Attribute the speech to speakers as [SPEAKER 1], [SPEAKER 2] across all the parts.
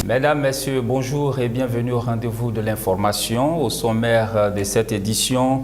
[SPEAKER 1] Mesdames, Messieurs, bonjour et bienvenue au rendez-vous de l'information. Au sommaire de cette édition,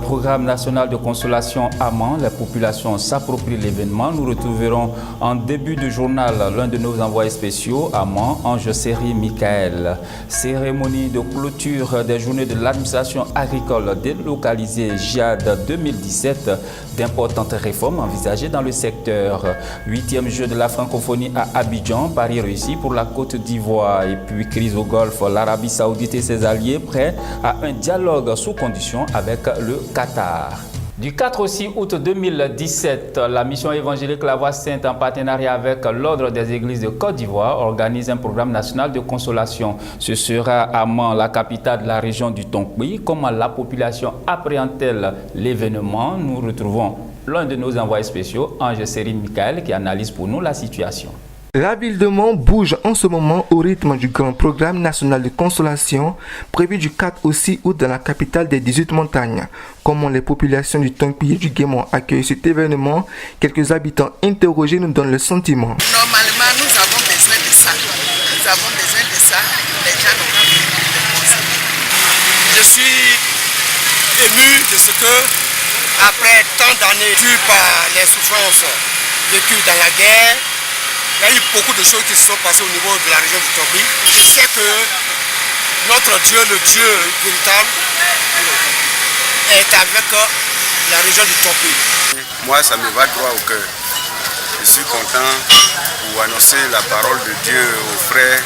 [SPEAKER 1] Programme national de consolation Amman, la population s'approprie l'événement. Nous retrouverons en début de journal l'un de nos envoyés spéciaux, Amman, Ange Série Michael. Cérémonie de clôture des journées de l'administration agricole délocalisée JAD 2017, d'importantes réformes envisagées dans le secteur. 8e jeu de la francophonie à Abidjan, pari réussi pour la Côte d'Ivoire. Et puis crise au Golfe, l'Arabie Saoudite et ses alliés prêts à un dialogue sous condition avec le Qatar. Du 4 au 6 août 2017, la mission évangélique La Voix Sainte, en partenariat avec l'Ordre des Églises de Côte d'Ivoire, organise un programme national de consolation. Ce sera à Amman, la capitale de la région du Tonkpi. Comment la population appréhende-t-elle l'événement? Nous retrouvons l'un de nos envoyés spéciaux, Ange Série Michael, qui analyse pour nous la situation.
[SPEAKER 2] La ville de Mont bouge en ce moment au rythme du grand programme national de consolation prévu du 4 au 6 août dans la capitale des 18 montagnes. Comment les populations du Tonkpi et du Guémon accueillent cet événement, quelques habitants interrogés nous donnent le sentiment.
[SPEAKER 3] Normalement, nous avons besoin de ça. Nous avons besoin de ça. Les gens n'ont pas besoin de consoler.
[SPEAKER 4] Je suis ému de ce que, après tant d'années tues par les souffrances vécues dans la guerre, il y a eu beaucoup de choses qui se sont passées au niveau de la région du Tonkpi. Je sais que notre Dieu, le Dieu véritable, est avec la région du Tonkpi.
[SPEAKER 5] Moi, ça me va droit au cœur. Je suis content pour annoncer la parole de Dieu aux frères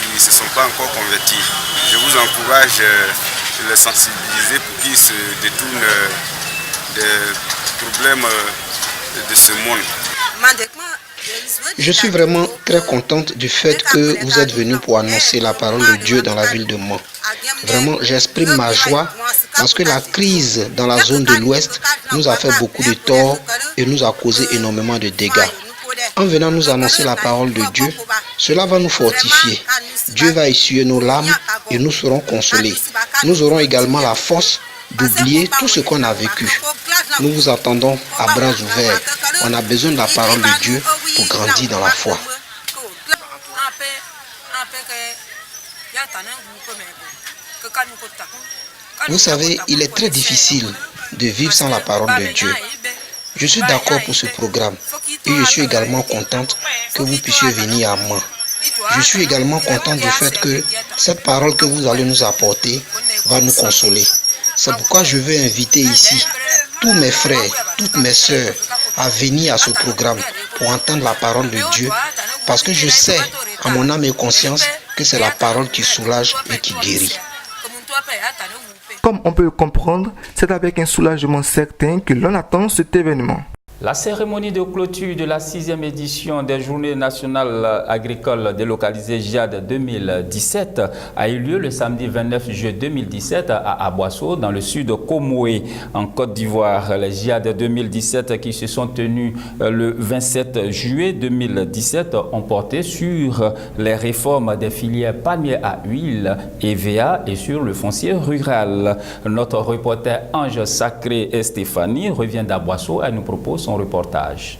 [SPEAKER 5] qui ne se sont pas encore convertis. Je vous encourage de les sensibiliser pour qu'ils se détournent des problèmes de ce monde.
[SPEAKER 6] Je suis vraiment très contente du fait que vous êtes venus pour annoncer la parole de Dieu dans la ville de Mont. Vraiment, j'exprime ma joie parce que la crise dans la zone de l'Ouest nous a fait beaucoup de tort et nous a causé énormément de dégâts. En venant nous annoncer la parole de Dieu, cela va nous fortifier. Dieu va essuyer nos larmes et nous serons consolés. Nous aurons également la force d'oublier tout ce qu'on a vécu. Nous vous attendons à bras ouverts. On a besoin de la parole de Dieu pour grandir dans la foi. Vous savez, il est très difficile de vivre sans la parole de Dieu. Je suis d'accord pour ce programme et je suis également contente que vous puissiez venir à moi. Je suis également contente du fait que cette parole que vous allez nous apporter va nous consoler. C'est pourquoi je veux inviter ici tous mes frères, toutes mes sœurs à venir à ce programme pour entendre la parole de Dieu, parce que je sais, à mon âme et conscience, que c'est la parole qui soulage et qui guérit.
[SPEAKER 2] Comme on peut le comprendre, c'est avec un soulagement certain que l'on attend cet événement.
[SPEAKER 1] La cérémonie de clôture de la 6e édition des Journées nationales agricoles délocalisées JAD 2017 a eu lieu le samedi 29 juillet 2017 à Aboisseau, dans le sud de Komoé, en Côte d'Ivoire. Les JAD 2017 qui se sont tenus le 27 juillet 2017 ont porté sur les réformes des filières palmiers à huile, EVA et sur le foncier rural. Notre reporter Ange Sacré et Stéphanie revient d'Aboisseau et nous propose son reportage.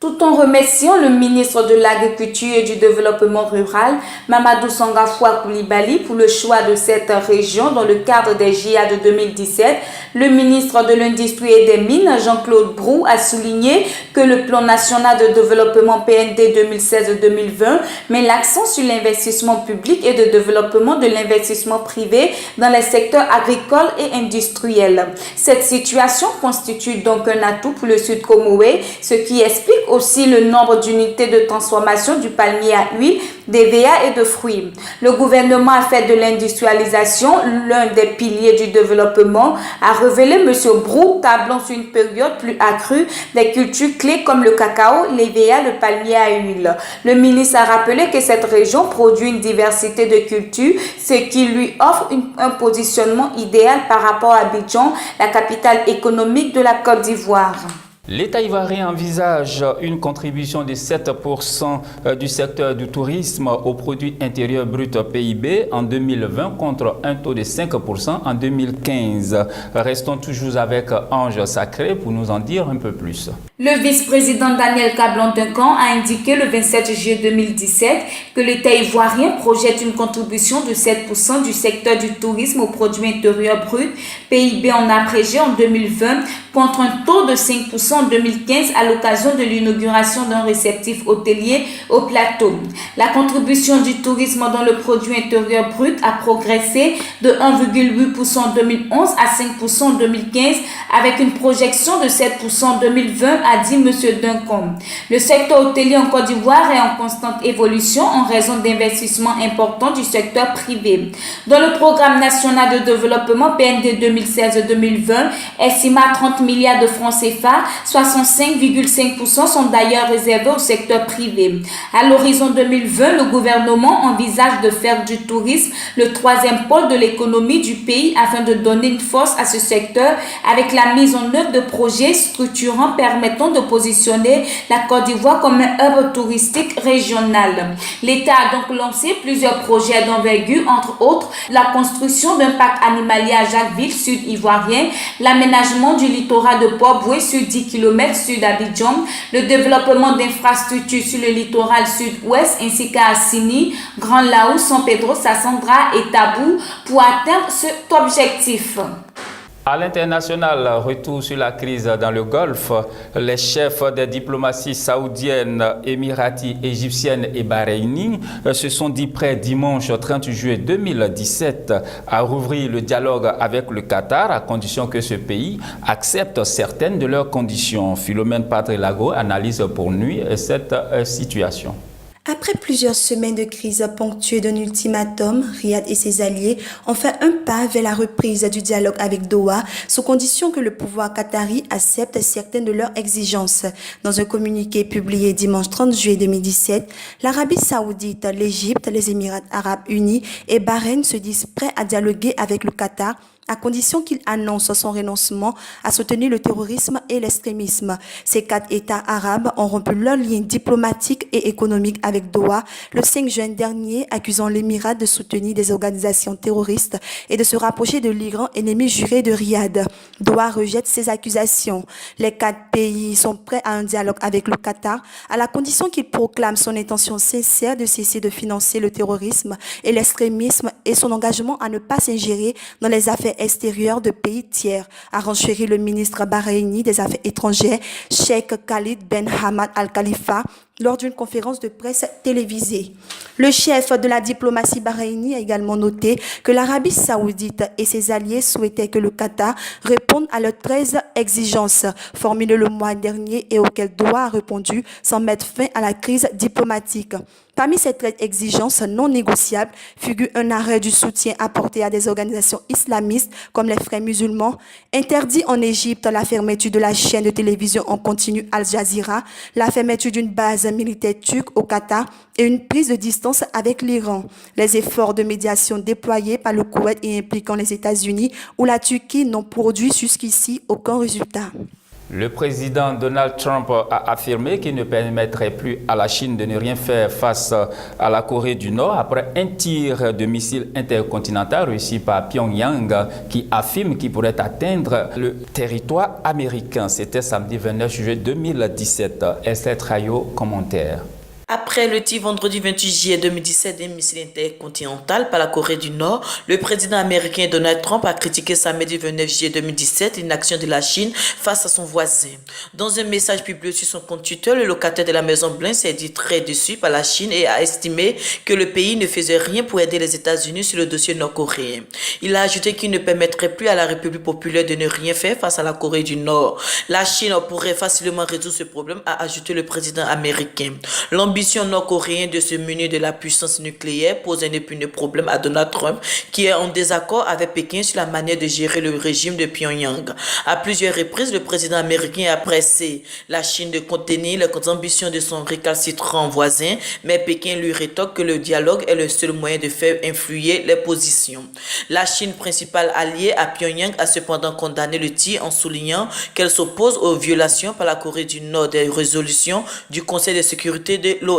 [SPEAKER 7] Tout en remerciant le ministre de l'Agriculture et du Développement rural, Mamadou Sangafoua Koulibaly, pour le choix de cette région dans le cadre des JAD 2017, le ministre de l'Industrie et des Mines, Jean-Claude Brou, a souligné que le plan national de développement PND 2016-2020 met l'accent sur l'investissement public et le développement de l'investissement privé dans les secteurs agricoles et industriels. Cette situation constitue donc un atout pour le Sud Komoé, ce qui explique aussi le nombre d'unités de transformation du palmier à huile, d'EVA et de fruits. Le gouvernement a fait de l'industrialisation l'un des piliers du développement, a révélé M. Brou, tablant sur une période plus accrue des cultures clés comme le cacao, l'EVA, le palmier à huile. Le ministre a rappelé que cette région produit une diversité de cultures, ce qui lui offre un positionnement idéal par rapport à Abidjan, la capitale économique de la Côte d'Ivoire.
[SPEAKER 1] L'État ivoirien envisage une contribution de 7% du secteur du tourisme au produit intérieur brut PIB en 2020 contre un taux de 5% en 2015. Restons toujours avec Ange Sacré pour nous en dire un peu plus.
[SPEAKER 7] Le vice-président Daniel Cablon-Duncan a indiqué le 27 juillet 2017 que l'État ivoirien projette une contribution de 7% du secteur du tourisme au produit intérieur brut PIB en abrégé en 2020 contre un taux de 5% en 2015 à l'occasion de l'inauguration d'un réceptif hôtelier au plateau. La contribution du tourisme dans le produit intérieur brut a progressé de 1,8% en 2011 à 5% en 2015 avec une projection de 7% en 2020, a dit M. Duncan. Le secteur hôtelier en Côte d'Ivoire est en constante évolution en raison d'investissements importants du secteur privé. Dans le programme national de développement PND 2016-2020, estimé à 30 milliards de francs CFA, 65,5% sont d'ailleurs réservés au secteur privé. À l'horizon 2020, le gouvernement envisage de faire du tourisme le troisième pôle de l'économie du pays afin de donner une force à ce secteur avec la mise en œuvre de projets structurants permettant de positionner la Côte d'Ivoire comme un hub touristique régional. L'État a donc lancé plusieurs projets d'envergure, entre autres la construction d'un parc animalier à Jacquesville, sud ivoirien, l'aménagement du littoral de Port-Boué sur 10 km sud d'Abidjan, le développement d'infrastructures sur le littoral sud-ouest ainsi qu'à Assini, Grand Laou, San Pedro, Sassandra et Tabou pour atteindre cet objectif.
[SPEAKER 1] À l'international, retour sur la crise dans le Golfe, les chefs des diplomaties saoudiennes, émiraties, égyptiennes et bahreïniennes se sont dit prêts dimanche 30 juillet 2017 à rouvrir le dialogue avec le Qatar à condition que ce pays accepte certaines de leurs conditions. Philomène Padre-Lago analyse pour nous cette situation.
[SPEAKER 8] Après plusieurs semaines de crise ponctuées d'un ultimatum, Riyad et ses alliés ont fait un pas vers la reprise du dialogue avec Doha, sous condition que le pouvoir qatari accepte certaines de leurs exigences. Dans un communiqué publié dimanche 30 juillet 2017, l'Arabie saoudite, l'Égypte, les Émirats arabes unis et Bahreïn se disent prêts à dialoguer avec le Qatar, à condition qu'il annonce son renoncement à soutenir le terrorisme et l'extrémisme. Ces 4 États arabes ont rompu leurs liens diplomatiques et économiques avec Doha le 5 juin dernier, accusant l'Émirat de soutenir des organisations terroristes et de se rapprocher de l'Iran, ennemi juré de Riyad. Doha rejette ces accusations. Les 4 pays sont prêts à un dialogue avec le Qatar, à la condition qu'il proclame son intention sincère de cesser de financer le terrorisme et l'extrémisme et son engagement à ne pas s'ingérer dans les affaires extérieures de pays tiers, a renchéri le ministre bahreïni des Affaires étrangères, Sheikh Khalid Ben Hamad Al Khalifa, lors d'une conférence de presse télévisée. Le chef de la diplomatie bahreïnie a également noté que l'Arabie saoudite et ses alliés souhaitaient que le Qatar réponde à leurs 13 exigences formulées le mois dernier et auxquelles Doha a répondu sans mettre fin à la crise diplomatique. Parmi ces 13 exigences non négociables figure un arrêt du soutien apporté à des organisations islamistes comme les Frères musulmans, interdit en Égypte la fermeture de la chaîne de télévision en continu Al Jazeera, la fermeture d'une base militaire turque au Qatar et une prise de distance avec l'Iran. Les efforts de médiation déployés par le Koweït et impliquant les États-Unis ou la Turquie n'ont produit jusqu'ici aucun résultat.
[SPEAKER 1] Le président Donald Trump a affirmé qu'il ne permettrait plus à la Chine de ne rien faire face à la Corée du Nord après un tir de missile intercontinental réussi par Pyongyang qui affirme qu'il pourrait atteindre le territoire américain. C'était samedi 29 juillet 2017. Esther Trayo, commentaire.
[SPEAKER 9] Après le tir vendredi 28 juillet 2017 d'un missile intercontinental par la Corée du Nord, le président américain Donald Trump a critiqué samedi 29 juillet 2017 une action de la Chine face à son voisin. Dans un message publié sur son compte Twitter, le locataire de la Maison Blanche s'est dit très déçu par la Chine et a estimé que le pays ne faisait rien pour aider les États-Unis sur le dossier nord-coréen. Il a ajouté qu'il ne permettrait plus à la République populaire de ne rien faire face à la Corée du Nord. La Chine pourrait facilement résoudre ce problème, a ajouté le président américain. L'ambition L'ambition nord-coréenne de se munir de la puissance nucléaire pose un épineux problème à Donald Trump, qui est en désaccord avec Pékin sur la manière de gérer le régime de Pyongyang. À plusieurs reprises, le président américain a pressé la Chine de contenir les ambitions de son récalcitrant voisin, mais Pékin lui rétorque que le dialogue est le seul moyen de faire influer les positions. La Chine, principale alliée à Pyongyang, a cependant condamné le tir en soulignant qu'elle s'oppose aux violations par la Corée du Nord des résolutions du Conseil de sécurité de l'ONU.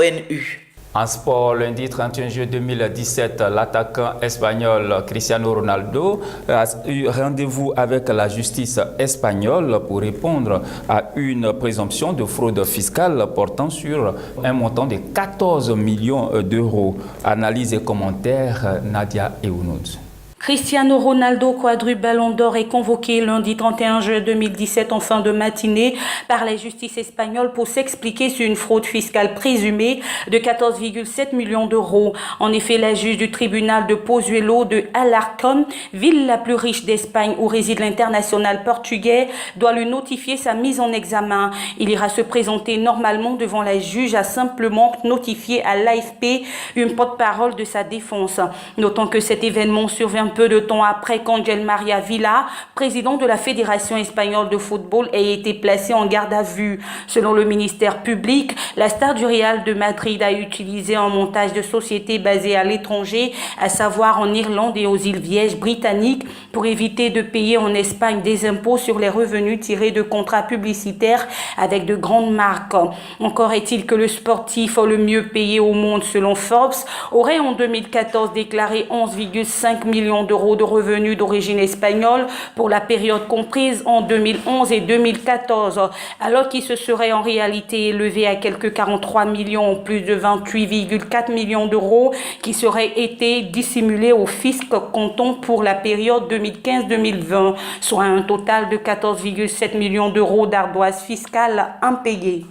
[SPEAKER 1] En sport, lundi 31 juillet 2017, l'attaquant espagnol Cristiano Ronaldo a eu rendez-vous avec la justice espagnole pour répondre à une présomption de fraude fiscale portant sur un montant de 14 millions d'euros. Analyse et commentaires, Nadia Eounouz.
[SPEAKER 10] Cristiano Ronaldo, quadruple Ballon d'Or, est convoqué lundi 31 juillet 2017 en fin de matinée par la justice espagnole pour s'expliquer sur une fraude fiscale présumée de 14,7 millions d'euros. En effet, la juge du tribunal de Pozuelo de Alarcón, ville la plus riche d'Espagne où réside l'international portugais, doit lui notifier sa mise en examen. Il ira se présenter normalement devant la juge, a simplement notifié à l'AFP une porte-parole de sa défense. Notons que cet événement survient peu de temps après qu'Angel Maria Villa, président de la Fédération espagnole de football, ait été placé en garde à vue. Selon le ministère public, la star du Real de Madrid a utilisé un montage de société basé à l'étranger, à savoir en Irlande et aux îles Vierges britanniques, pour éviter de payer en Espagne des impôts sur les revenus tirés de contrats publicitaires avec de grandes marques. Encore est-il que le sportif le mieux payé au monde selon Forbes aurait en 2014 déclaré 11,5 millions d'euros de revenus d'origine espagnole pour la période comprise en 2011 et 2014, alors qu'il se serait en réalité élevé à quelques 43 millions, plus de 28,4 millions d'euros qui seraient été dissimulés au fisc comptant pour la période 2015-2020, soit un total de 14,7 millions d'euros d'ardoises fiscales impayées.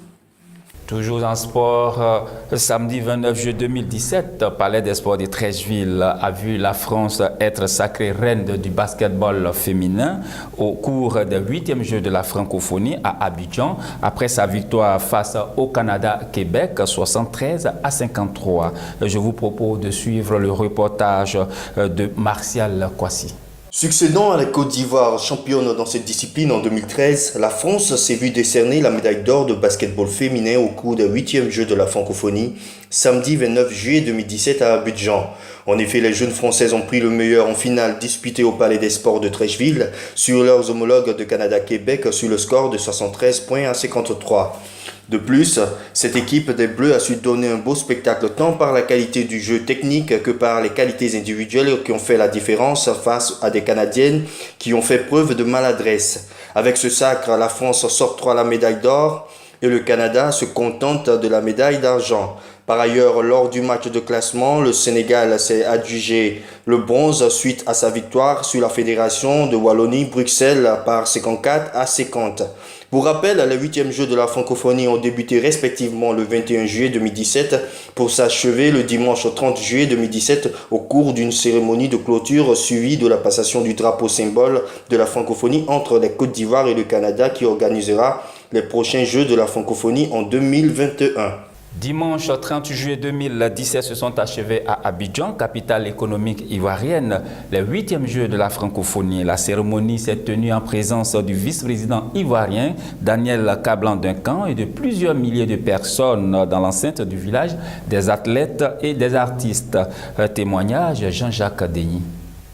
[SPEAKER 1] Toujours en sport, samedi 29 juillet 2017, Palais des Sports de Treichville a vu la France être sacrée reine du basketball féminin au cours des 8e Jeux de la francophonie à Abidjan, après sa victoire face au Canada-Québec 73-53. Je vous propose de suivre le reportage de Martial Kwasi.
[SPEAKER 11] Succédant à la Côte d'Ivoire, championne dans cette discipline en 2013, la France s'est vue décerner la médaille d'or de basketball féminin au cours des 8e Jeux de la francophonie, samedi 29 juillet 2017 à Abidjan. En effet, les jeunes Françaises ont pris le meilleur en finale disputée au Palais des Sports de Treichville sur leurs homologues de Canada-Québec sur le score de 73 points à 53. De plus, cette équipe des Bleus a su donner un beau spectacle tant par la qualité du jeu technique que par les qualités individuelles qui ont fait la différence face à des Canadiennes qui ont fait preuve de maladresse. Avec ce sacre, la France s'octroie la médaille d'or et le Canada se contente de la médaille d'argent. Par ailleurs, lors du match de classement, le Sénégal s'est adjugé le bronze suite à sa victoire sur la Fédération de Wallonie-Bruxelles par 54-50. Pour rappel, les 8e Jeux de la francophonie ont débuté respectivement le 21 juillet 2017 pour s'achever le dimanche 30 juillet 2017 au cours d'une cérémonie de clôture suivie de la passation du drapeau symbole de la francophonie entre les Côte d'Ivoire et le Canada qui organisera les prochains Jeux de la francophonie en 2021.
[SPEAKER 1] Dimanche 30 juillet 2017 se sont achevés à Abidjan, capitale économique ivoirienne, les 8e Jeux de la francophonie. La cérémonie s'est tenue en présence du vice-président ivoirien Daniel Kablan-Duncan et de plusieurs milliers de personnes dans l'enceinte du village, des athlètes et des artistes. Témoignage Jean-Jacques Denis.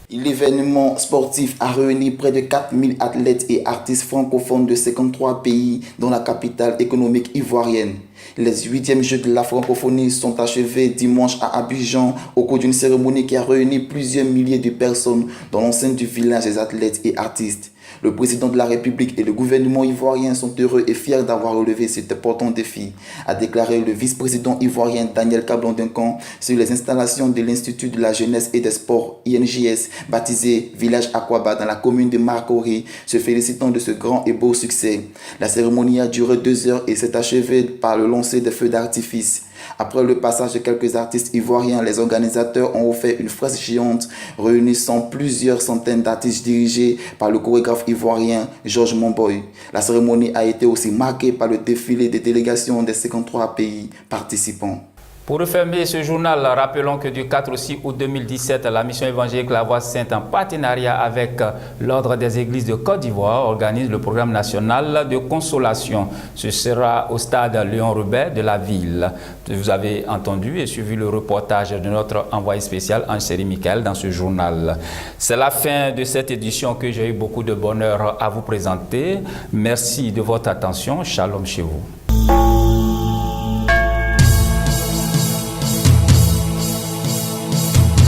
[SPEAKER 12] L'événement sportif a réuni près de 4000 athlètes et artistes francophones de 53 pays dans la capitale économique ivoirienne. Les 8e Jeux de la francophonie sont achevés dimanche à Abidjan au cours d'une cérémonie qui a réuni plusieurs milliers de personnes dans l'enceinte du village des athlètes et artistes. Le président de la République et le gouvernement ivoirien sont heureux et fiers d'avoir relevé cet important défi, a déclaré le vice-président ivoirien Daniel Kablan-Duncan sur les installations de l'Institut de la jeunesse et des sports INJS, baptisé Village Aquaba dans la commune de Marcory, se félicitant de ce grand et beau succès. La cérémonie a duré 2 heures et s'est achevée par le lancer des feux d'artifice. Après le passage de quelques artistes ivoiriens, les organisateurs ont offert une fresque géante réunissant plusieurs centaines d'artistes dirigés par le chorégraphe ivoirien Georges Monboy. La cérémonie a été aussi marquée par le défilé des délégations des 53 pays participants.
[SPEAKER 1] Pour refermer ce journal, rappelons que du 4 au 6 août 2017, la mission évangélique La Voix Sainte, en partenariat avec l'Ordre des Églises de Côte d'Ivoire, organise le programme national de consolation. Ce sera au stade Léon-Robert de la ville. Vous avez entendu et suivi le reportage de notre envoyé spécial Anne-Chérie Michael dans ce journal. C'est la fin de cette édition que j'ai eu beaucoup de bonheur à vous présenter. Merci de votre attention. Shalom chez vous.